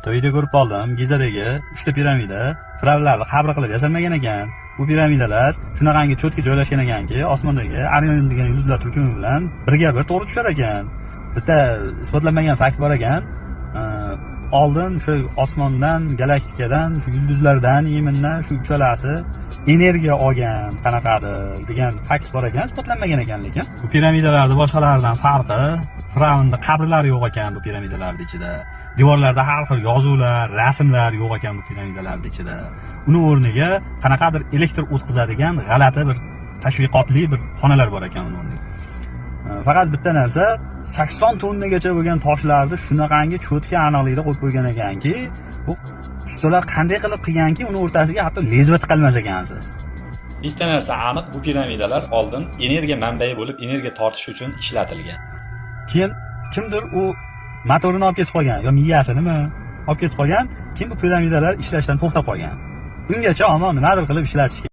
To'yda ko'rib qoldim, Gizadagi 3 ta piramida firavnlarni qabri qilib yasalmagan ekan. Bu piramidalar shunaqangi cho'tga joylashgan ekanki, osmondagi Orion degan yulduzlar turkumi bilan birga bir to'g'ri tushar ekan. Bitta isbotlanmagan fakt bor ekan. Oldin shu osmondan, galaktikadan, shu yulduzlardan, yemindan shu uchalasi energiya olgan qanaqadir degan fakt bor ekan, isbotlanmagan ekan lekin. Bu piramidalarda boshqalardan farqi, firavnning qabrlari yo'q ekan bu piramidalarning ichida. Devorlarda har xil yozuvlar, rasmlar yo'q ekan bu piramidalarning ichida. Uni o'rniga qanaqadir elektr o'tkazadigan g'alati bir tashviqotli bir xonalar bor ekan uning o'rniga. Faqat bitta narsa, 80 tonnagacha bo'lgan toshlarni shunaqangi cho'tga aniqlikda qo'yib qo'ygan ekanki, bu ustalar qanday qilib qilganki, uni o'rtasiga hatto lezva tiqilmas ekansiz. Bitta narsa aniq, bu piramidalar oldin energiya manbai bo'lib, energiya tortish uchun ishlatilgan. Keyin kimdir u motorini olib ketib qolgan, yo miyasini olib ketib qolgan, keyin bu piramidalar ishlashdan to'xtab qolgan. Ungacha omon nimadir qilib ishlatishgan.